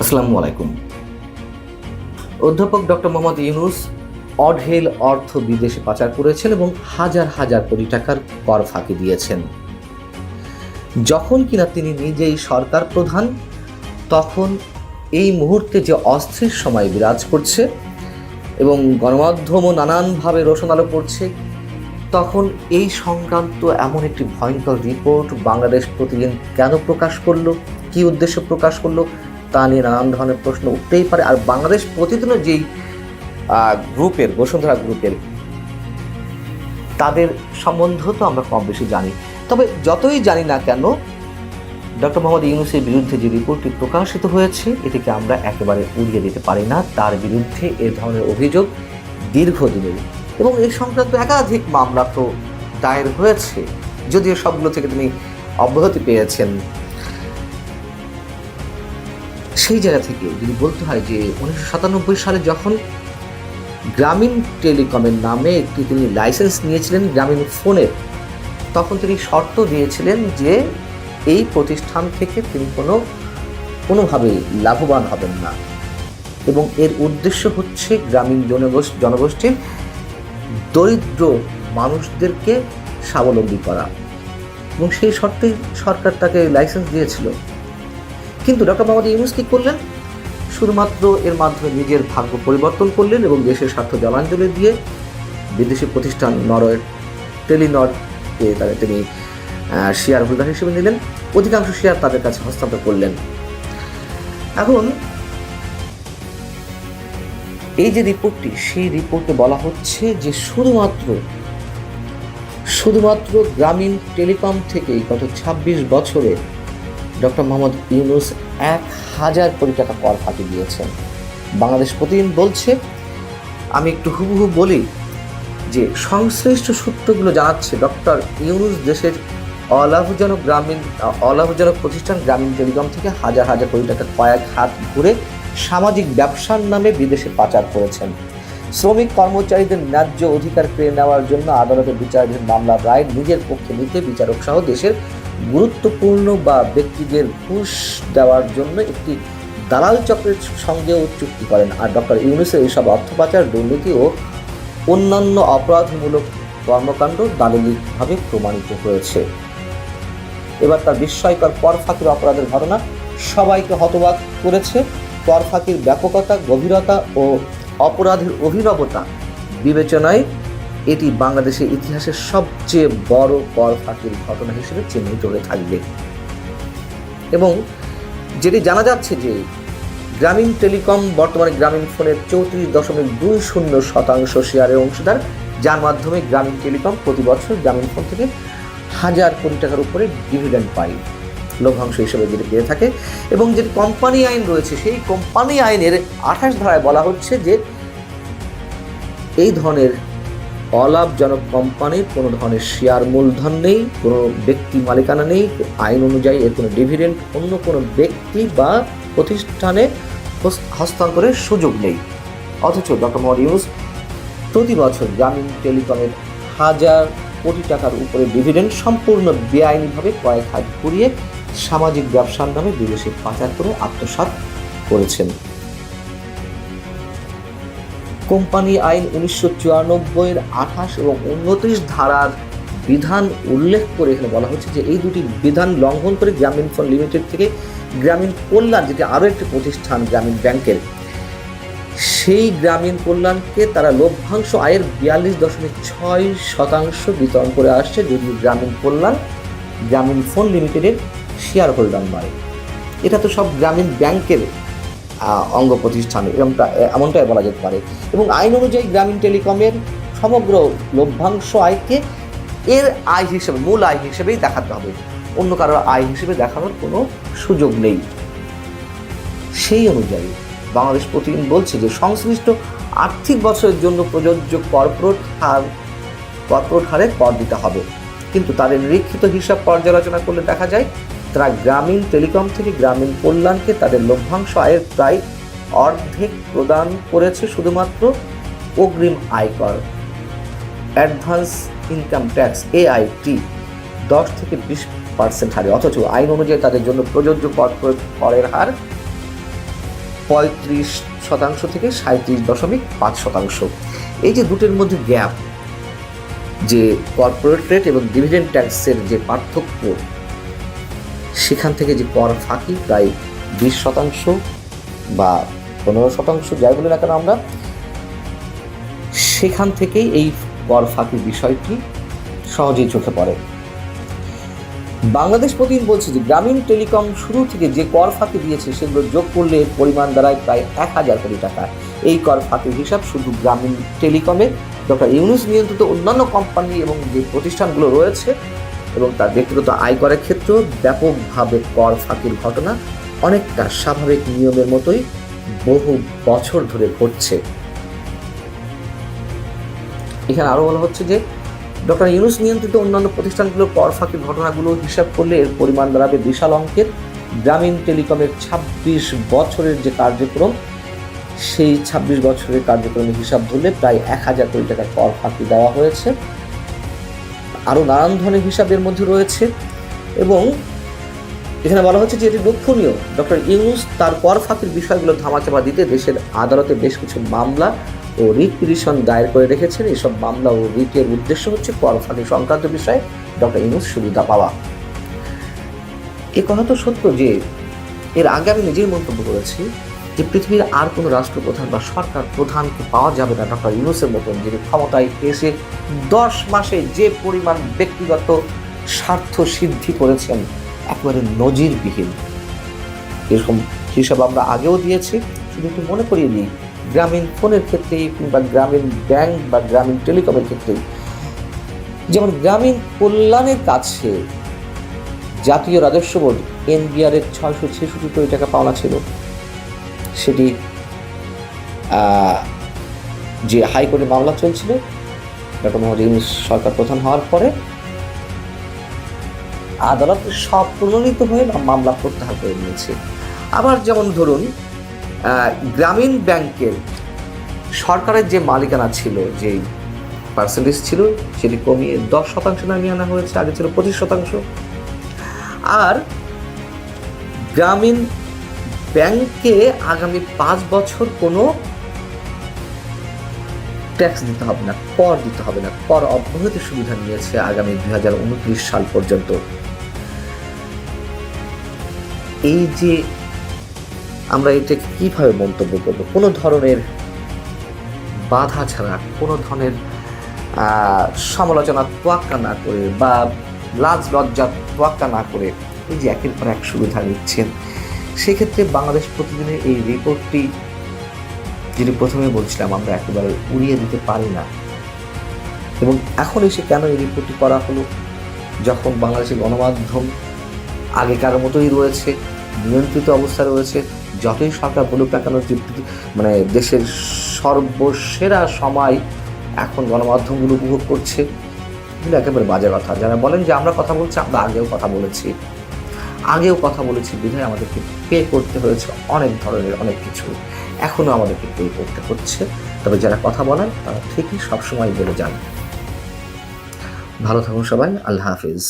আসসালামু আলাইকুম। অধ্যাপক ডক্টর মোহাম্মদ ইউনূস অঢেল অর্থ বিদেশে পাচার করেছেন এবং হাজার হাজার কোটি টাকার কর ফাঁকি দিয়েছেন। যখন কিনা তিনি নিজেই সরকার প্রধান, তখন এই মুহূর্তে যে অস্থির সময় বিরাজ করছে এবং গণমাধ্যমও নানানভাবে রোশন আলো করছে, তখন এই সংক্রান্ত এমন একটি ভয়ঙ্কর রিপোর্ট বাংলাদেশ প্রতিদিন কেন প্রকাশ করলো, কী উদ্দেশ্য প্রকাশ করলো, তা নিয়ে নানান ধরনের প্রশ্ন উঠতেই পারে। আর বাংলাদেশ প্রতিদিনের যেই গ্রুপের, বসুন্ধরা গ্রুপের, তাদের সম্বন্ধ তো আমরা কম বেশি জানি। তবে যতই জানি না কেন, ডক্টর মোহাম্মদ ইউনূসের বিরুদ্ধে যে রিপোর্টটি প্রকাশিত হয়েছে, এটিকে আমরা একেবারে উড়িয়ে দিতে পারি না। তার বিরুদ্ধে এ ধরনের অভিযোগ দীর্ঘদিনের এবং এই সংক্রান্ত একাধিক মামলা তো দায়ের হয়েছে, যদিও সবগুলো থেকে তিনি অব্যাহতি পেয়েছেন। সেই জায়গা থেকে যদি বলতে হয় যে 1997 সালে যখন গ্রামীণ টেলিকমের নামে একটি তিনি লাইসেন্স নিয়েছিলেন গ্রামীণ ফোনের, তখন তিনি শর্ত দিয়েছিলেন যে এই প্রতিষ্ঠান থেকে তিনি কোনোভাবেই লাভবান হবেন না এবং এর উদ্দেশ্য হচ্ছে গ্রামীণ জনগোষ্ঠীর দরিদ্র মানুষদেরকে স্বাবলম্বী করা, এবং সেই শর্তে সরকার তাকে লাইসেন্স দিয়েছিল। কিন্তু ডক্টর মোহাম্মদ ইউনূস কী করলেন? শুধুমাত্র এর মাধ্যমে নিজের ভাগ্য পরিবর্তন করলেন এবং দেশের স্বার্থ জলাঞ্জলি দিয়ে বিদেশি প্রতিষ্ঠান নরওয়ের টেলিনরকে তিনি শেয়ার হোল্ডার হিসেবে নিলেন, অধিকাংশ শেয়ার তাদের কাছে হস্তান্তর করলেন। এখন এই যে রিপোর্টটি, সেই রিপোর্টে বলা হচ্ছে যে শুধুমাত্র গ্রামীণ টেলিকম থেকেই গত 26 বছরে ডক্টর মোহাম্মদ ইউনূস 1000 কোটি টাকা কর ফাঁকি দিয়েছেন। বাংলাদেশ প্রতিদিন বলছে, আমি একটু হুবহু বলি যে সংশ্লিষ্ট সূত্রগুলো জানাচ্ছে ডক্টর ইউনূস দেশের অলাভজনক প্রতিষ্ঠান গ্রামীণ টেলিকম থেকে হাজার হাজার কোটি টাকা কয়েক হাত ঘুরে সামাজিক ব্যবসার নামে বিদেশে পাচার করেছেন। শ্রমিক কর্মচারীদের ন্যায্য অধিকার কেড়ে নেওয়ার জন্য আদালতের বিচারাধীন মামলার রায় নিজের পক্ষে নিতে বিচারক সহ দেশের গুরুত্বপূর্ণ ব্যক্তিদের ঘুষ দেওয়ার জন্য একটি দালাল চক্রের সঙ্গেও চুক্তি করেন। আর ডক্টর ইউনূসের এইসব অর্থ পাচার, দুর্নীতি ও অন্যান্য অপরাধমূলক কর্মকাণ্ড দালিলিকভাবে প্রমাণিত হয়েছে। এবার তার বিস্ময়কর কর ফাঁকির অপরাধের ঘটনা সবাইকে হতবাক করেছে। কর ফাঁকির ব্যাপকতা, গভীরতা ও অপরাধের অভিনবতা বিবেচনায় এটি বাংলাদেশের ইতিহাসের সবচেয়ে বড় কর ফাঁকির ঘটনা হিসেবে চিহ্নিত হয়ে থাকবে। এবং যেটি জানা যাচ্ছে যে গ্রামীণ টেলিকম বর্তমানে গ্রামীণ ফোনের 34.20% শেয়ারের অংশীদার, যার মাধ্যমে গ্রামীণ টেলিকম প্রতি বছর গ্রামীণ ফোন থেকে 1000 কোটি টাকার উপরে ডিভিডেন্ড পায়, লভ্যাংশ হিসেবে যেটি পেয়ে থাকে। এবং যে কোম্পানি আইন রয়েছে, সেই কোম্পানি আইনের 28 ধারায় বলা হচ্ছে যে এই ধরনের অলাভজনক কোম্পানির কোনো ধরনের শেয়ার মূলধন নেই, কোনো ব্যক্তি মালিকানা নেই, আইন অনুযায়ী এর কোনো ডিভিডেন্ড অন্য কোনো ব্যক্তি বা প্রতিষ্ঠানে হস্তান্তরের সুযোগ নেই। অথচ ডক্টর মোহাম্মদ ইউনূস প্রতি বছর গ্রামীণ টেলিকমের 1000 কোটি টাকার উপরে ডিভিডেন্ড সম্পূর্ণ বেআইনিভাবে কয়েক হাত ঘুরিয়ে সামাজিক ব্যবসার নামে বিদেশে পাচার করে আত্মসাৎ করেছেন। কোম্পানি আইন 1994 28 এবং 29 ধারার বিধান উল্লেখ করে এখানে বলা হচ্ছে যে এই দুটি বিধান লঙ্ঘন করে গ্রামীণ ফোন লিমিটেড থেকে গ্রামীণ কল্যাণ, যেটি আরও একটি প্রতিষ্ঠান গ্রামীণ ব্যাংকের, সেই গ্রামীণ কল্যাণকে তারা লভ্যাংশ আয়ের 42.6% বিতরণ করে আসছে, যদি গ্রামীণ কল্যাণ গ্রামীণ ফোন লিমিটেডের শেয়ার হোল্ডার নয়। এটা তো সব গ্রামীণ ব্যাংকের অঙ্গ প্রতিষ্ঠান, এমনটাই বলা যেতে পারে। এবং আইন অনুযায়ী গ্রামীণ টেলিকমের সমগ্র লভ্যাংশ আয়কে এর আয় হিসেবে, মূল আয় হিসেবেই দেখাতে হবে, অন্য কারোর আয় হিসেবে দেখানোর কোনো সুযোগ নেই। সেই অনুযায়ী বাংলাদেশ প্রতিদিন বলছে যে সংশ্লিষ্ট আর্থিক বছরের জন্য প্রযোজ্য কর্পোরেট হারে কর দিতে হবে। কিন্তু তাদের নিরীক্ষিত হিসাব পর্যালোচনা করলে দেখা যায় তারা গ্রামীণ টেলিকম থেকে গ্রামীণ কল্যাণকে তাদের লভ্যাংশ আয়ের প্রায় অর্ধেক প্রদান করেছে শুধুমাত্র অগ্রিম আয়কর, অ্যাডভান্স ইনকাম ট্যাক্স AIT 10 থেকে 20% হারে। অথচ আইন অনুযায়ী তাদের জন্য প্রযোজ্য কর্পোরেট করের হার 35% থেকে 37.5%। এই যে দুটোর মধ্যে গ্যাপ, যে কর্পোরেট রেট এবং ডিভিডেন্ড ট্যাক্সের যে পার্থক্য, সেখান থেকে যে কর ফাঁকি প্রায় 20% বা 15% যাই বলি না কেন আমরা, সেখান থেকেই এই কর ফাঁকির বিষয়টি সহজেই চোখে পড়ে। বাংলাদেশ প্রতিদিন বলছে যে গ্রামীণ টেলিকম শুরু থেকে যে কর ফাঁকি দিয়েছে সেগুলো যোগ করলে পরিমাণ দাঁড়ায় প্রায় 1000 কোটি টাকা। এই কর ফাঁকির হিসাব শুধু গ্রামীণ টেলিকমে ডক্টর ইউনূস নিয়ন্ত্রিত অন্যান্য কোম্পানি এবং যে প্রতিষ্ঠানগুলো রয়েছে এবং তার ব্যক্তিগত আয়করের ক্ষেত্রেও ব্যাপকভাবে কর ফাঁকির ঘটনা অনেকটা স্বাভাবিক নিয়মের মতোই বহু বছর ধরে ঘটছে। এখানে আরো বলা হচ্ছে যে ডক্টর ইউনূস নিয়ন্ত্রিত অন্যান্য প্রতিষ্ঠানগুলোর কর ফাঁকির ঘটনাগুলো হিসাব করলে এর পরিমাণ দাঁড়াবে বিশাল অঙ্কের। গ্রামীণ টেলিকমের 26 বছরের যে কার্যক্রম, সেই 26 বছরের কার্যক্রমের হিসাব ধরলে প্রায় 1000 কোটি টাকার কর ফাঁকি দেওয়া হয়েছে। আরও নানান ধরনের হিসাবের মধ্যে রয়েছে এবং এখানে বলা হচ্ছে যে এটি লক্ষণীয়, ডক্টর ইউনূস তার কর ফাঁকির বিষয়গুলো ধামাচাপা দিতে দেশের আদালতে বেশ কিছু মামলা ও রিট পিটিশন দায়ের করে রেখেছেন। এসব মামলা ও রিটের উদ্দেশ্য হচ্ছে কর ফাঁকি সংক্রান্ত বিষয়ে ডক্টর ইউনূস সুবিধা পাওয়া। এ কথা তো সত্য যে এর আগে আমি নিজেই মন্তব্য করেছি যে পৃথিবীর আর কোনো রাষ্ট্রপ্রধান বা সরকার প্রধানকে পাওয়া যাবে না ডক্টর ইউনূসের মতন, যিনি ক্ষমতায় এসে 10 মাসে যে পরিমাণ ব্যক্তিগত স্বার্থ সিদ্ধি করেছেন একেবারে নজিরবিহীন। এরকম হিসাব আমরা আগেও দিয়েছি। শুধু একটু মনে করিয়ে দিই, গ্রামীণ ফোনের ক্ষেত্রে কিংবা গ্রামীণ ব্যাংক বা গ্রামীণ টেলিকমের ক্ষেত্রে, যেমন গ্রামীণ কল্যাণের কাছে জাতীয় রাজস্ব বোর্ড NBR এর 666 কোটি টাকা পাওনা ছিল। সেটি যে হাইকোর্টে মামলা চলছিল ডক্টর মোহাম্মদ ইউনূস সরকার প্রধান হওয়ার পরে, আদালত সব প্রণোদিত হয়ে মামলা প্রত্যাহার করে নিয়েছে। আবার যেমন ধরুন গ্রামীণ ব্যাংকের সরকারের যে মালিকানা ছিল, যে পার্সেন্টেজ ছিল, সেটি কমিয়ে 10% নামিয়ে আনা হয়েছে, আগে ছিল 25%। আর গ্রামীণ ব্যাংকে আগামী 5 বছর কোনো ট্যাক্স দিতে হবে না, কর দিতে হবে না, কর অব্যাহতির সুবিধা নিয়েছে আগামী 2029 সাল পর্যন্ত। এই যে আমরা এটাকে কিভাবে মন্তব্য করব, কোনো ধরনের বাধা ছাড়া, কোনো ধরনের সমালোচনা তোয়াক্কা না করে বা লাজ লজ্জা তোয়াক্কা না করে এই যে একের পর এক সুবিধা নিচ্ছেন, সেক্ষেত্রে বাংলাদেশ প্রতিদিনের এই রিপোর্টটি, যেটি প্রথমে বলছিলাম, আমরা একেবারে উড়িয়ে দিতে পারি না। এবং এখন এসে কেন এই রিপোর্টটি করা হলো, যখন বাংলাদেশের গণমাধ্যম আগেকার মতোই রয়েছে, নিয়ন্ত্রিত অবস্থা রয়েছে, যতই সরকার বলুক না কেন, মানে দেশের সর্বসেরা সময় এখন গণমাধ্যমগুলো উপভোগ করছে, এগুলো একেবারে বাজে কথা। যারা বলেন যে আমরা কথা বলছি, আমরা আগেও কথা বলেছি বিধায় আমাদেরকে পে করতে হয়েছে অনেক ধরনের অনেক কিছু, এখনও আমাদেরকে পে করতে হচ্ছে। তবে যারা কথা বলেন তারা ঠিকই সবসময় বলে যান। ভালো থাকুন সবাই, আল্লাহ হাফিজ।